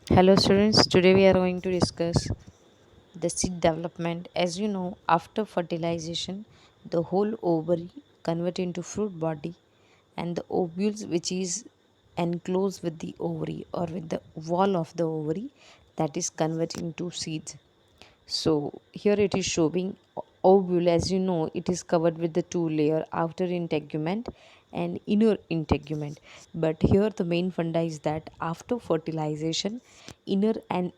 Hello students, today we are going to discuss the seed development. As you know, after fertilization, the whole ovary convert into fruit body and the ovules which is enclosed with the ovary or with the wall of the ovary that is convert into seeds. So here it is showing ovule. As you know, it is covered with the two layer, outer integument and inner integument. But here the main funda is that after fertilization, inner and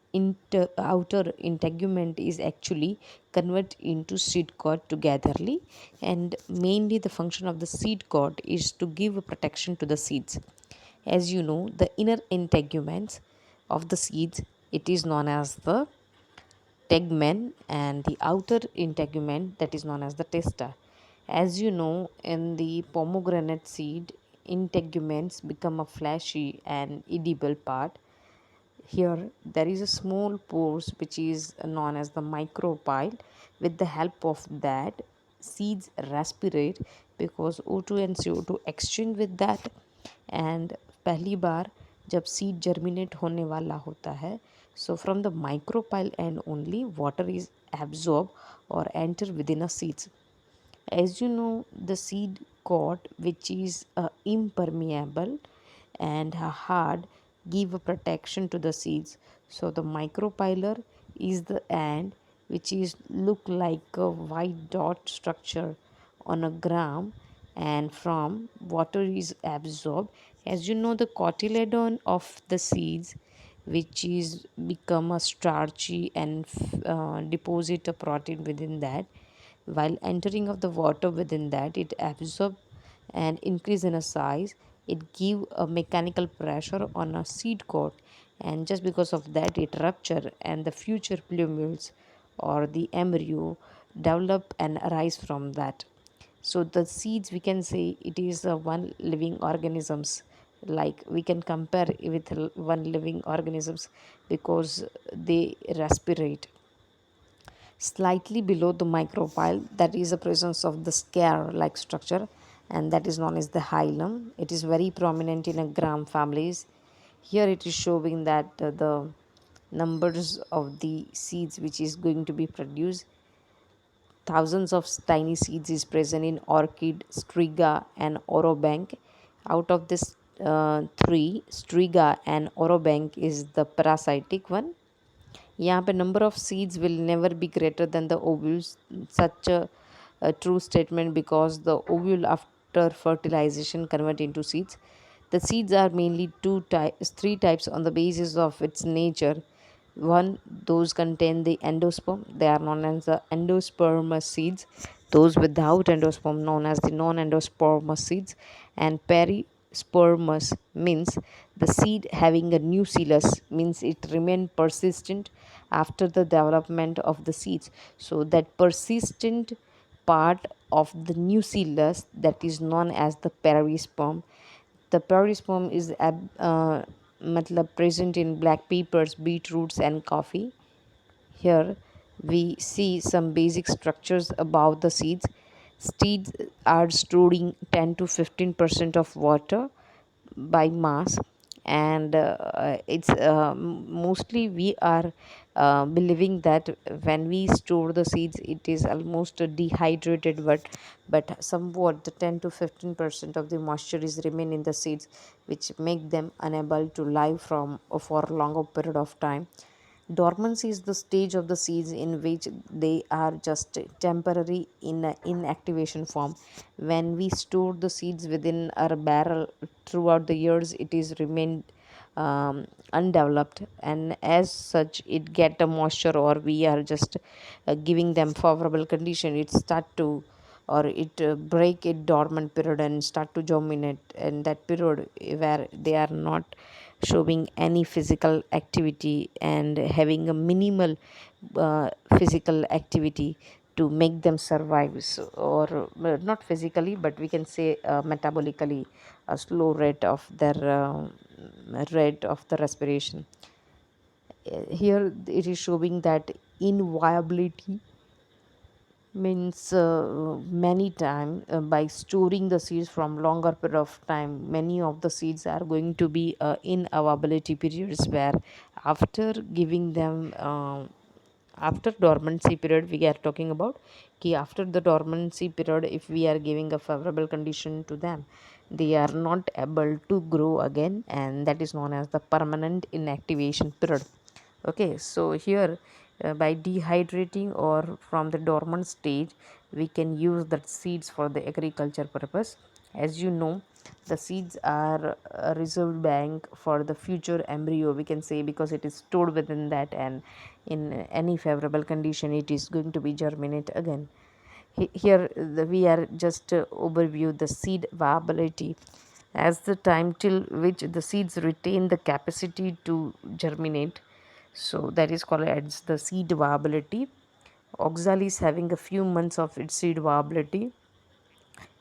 outer integument is actually convert into seed coat togetherly, and mainly the function of the seed coat is to give a protection to the seeds. As you know, the inner integuments of the seeds, it is known as the tegmen, and the outer integument that is known as the testa. As you know, in the pomegranate seed, integuments become a fleshy and edible part. Here there is a small pores which is known as the micropyle. With the help of that, seeds respirate because O2 and CO2 exchange with that, and पहली बार जब seed germinate होने वाला होता है, so from the micropyle end only water is absorbed or enter within a seeds. As you know, the seed coat which is impermeable and hard give a protection to the seeds. So the micropylar is the end which is look like a white dot structure on a gram, and from water is absorbed. As you know, the cotyledon of the seeds which is become a starchy and deposit a protein within that. While entering of the water within that, it absorb and increase in a size. It give a mechanical pressure on a seed coat, and just because of that it rupture, and the future plumule or the embryo develop and arise from that. So the seeds, we can say it is a one living organisms, like we can compare with one living organisms because they respirate. Slightly below the micropyle, that is the presence of the scare like structure, and that is known as the hilum. It is very prominent in a gram families. Here it is showing that the numbers of the seeds which is going to be produced. Thousands of tiny seeds is present in orchid, striga, and orobank. Out of this three, striga and orobank is the parasitic one. यहाँ पे number of seeds will never be greater than the ovules. Such a true statement because the ovule after fertilization convert into seeds. The seeds are mainly three types on the basis of its nature. One, those contain the endosperm. They are known as the endospermous seeds. Those without endosperm known as the non-endospermous seeds. And perispermous means the seed having a nucellus, means it remain persistent after the development of the seeds. So that persistent part of the nucellus, that is known as the perisperm. The perisperm is matlab present in black peppers, beetroots, and coffee. Here we see some basic structures about the seeds. Seeds are storing 10 to 15% of water by mass, and it's mostly we are believing that when we store the seeds it is almost dehydrated, but somewhat the 10 to 15% of the moisture is remain in the seeds, which make them unable to live from for a longer period of time. Dormancy is the stage of the seeds in which they are just temporary in a inactivation form. When we store the seeds within our barrel throughout the years, it is remained undeveloped, and as such, it get a moisture, or we are just giving them favorable condition. It start to, or it break a dormant period and start to germinate, and that period where they are not showing any physical activity and having a minimal physical activity to make them survive. So, or not physically, but we can say metabolically, a slow rate of the respiration. Here it is showing that inviability means many time by storing the seeds from longer period of time, many of the seeds are going to be in availability periods, where after giving them after dormancy period we are talking about, कि after the dormancy period if we are giving a favorable condition to them, they are not able to grow again, and that is known as the permanent inactivation period. Okay, so here by dehydrating or from the dormant stage we can use the seeds for the agriculture purpose. As you know, the seeds are a reserve bank for the future embryo, we can say, because it is stored within that, and in any favorable condition it is going to be germinate again. Here we are just overview the seed viability as the time till which the seeds retain the capacity to germinate, so that is called as the seed viability. Oxalis having a few months of its seed viability,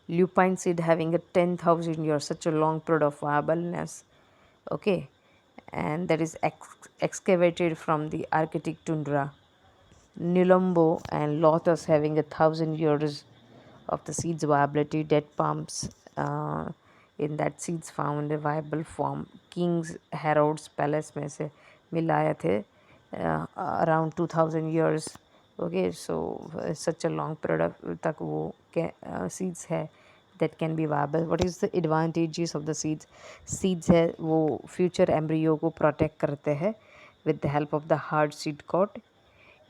lupine seed having a 10,000 years, such a long period of viableness. Okay, and that is excavated from the Arctic tundra. Nilumbo and lotus having 1,000 years of the seeds viability. Dead palms, in that seeds found a viable form. King's Harrod's palace में से मिलाए थे around 2,000 years. Okay, so such a long period of तक वो seeds है that can be viable. What is the advantages of the seeds? Seeds है वो future embryo को protect करते हैं with the help of the hard seed coat,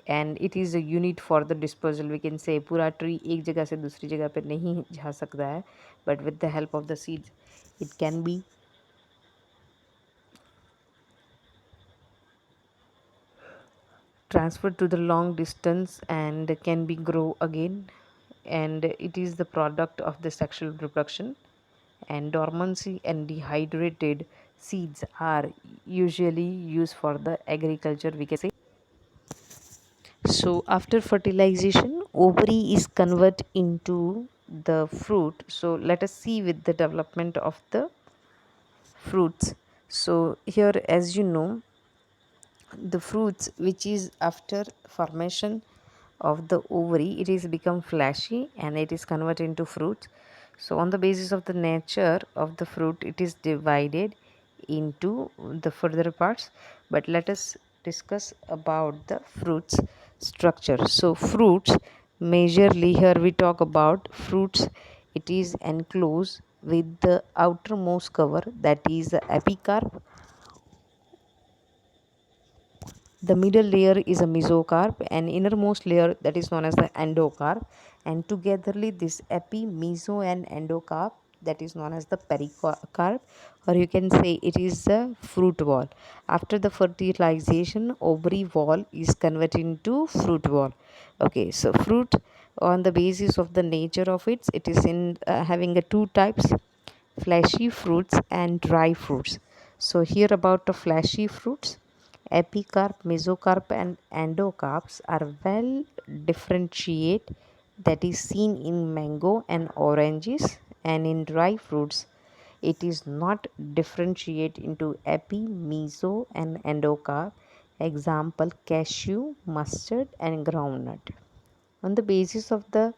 and it is a unit for the disposal, we can say पूरा tree एक जगह से दूसरी जगह पर नहीं जा सकता है, but with the help of the seeds it can be transferred to the long distance and can be grow again, and it is the product of the sexual reproduction. And dormancy and dehydrated seeds are usually used for the agriculture, we can say. So after fertilization, ovary is converted into the fruit. So let us see with the development of the fruits. So here, as you know, the fruits which is after formation of the ovary, it is become fleshy and it is converted into fruit. So on the basis of the nature of the fruit, it is divided into the further parts, but let us discuss about the fruits structure. So fruits, majorly here we talk about fruits, it is enclosed with the outermost cover, that is the epicarp. The middle layer is a mesocarp and innermost layer that is known as the endocarp, and togetherly this epi, meso and endocarp, that is known as the pericarp, or you can say it is the fruit wall. After the fertilization, ovary wall is converted into fruit wall. Okay, so fruit, on the basis of the nature of it is in having a two types, fleshy fruits and dry fruits. So here about the fleshy fruits, epicarp, mesocarp and endocarps are well differentiate, that is seen in mango and oranges, and in dry fruits it is not differentiate into epi, meso and endocarp. Example cashew, mustard and groundnut. On the basis of the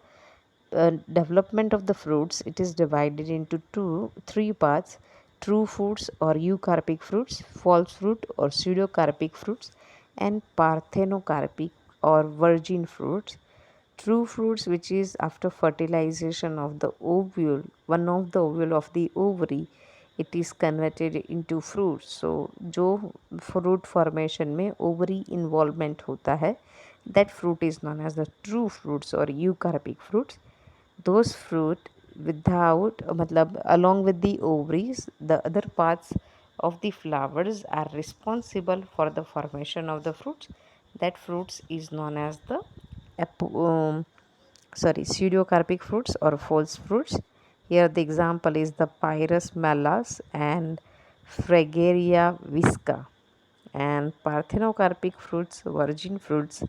development of the fruits, it is divided into three parts: true fruits or eucarpic fruits, false fruit or pseudocarpic fruits, and parthenocarpic or virgin fruits. True fruits, which is after fertilization of the ovule, one of the ovule of the ovary, it is converted into fruits. So जो fruit formation में ovary involvement होता है, that fruit is known as the true fruits or eucarpic fruits. Those fruit without matlab along with the ovaries, the other parts of the flowers are responsible for the formation of the fruits. That fruits is known as the pseudocarpic fruits or false fruits. Here the example is the Pyrus malus and Fragaria visca. And parthenocarpic fruits, virgin fruits,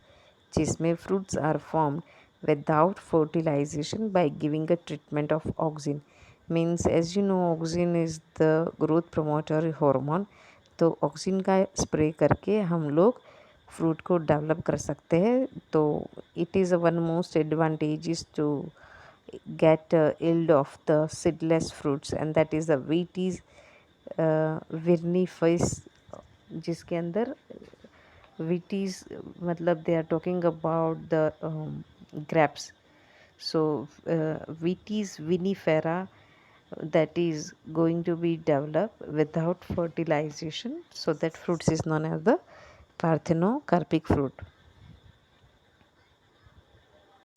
जिसमें fruits are formed without fertilization by giving a treatment of auxin. Means as you know, auxin is the growth promoter hormone, तो auxin का spray करके हम लोग fruit को develop कर सकते हैं. तो it is a one most advantage is to get yield of the seedless fruits, and that is the Vitis vinifera, जिसके अंदर Vitis मतलब they are talking about the grapes. So Vitis vinifera, that is going to be developed without fertilization, so that fruits is known as the parthenocarpic fruit.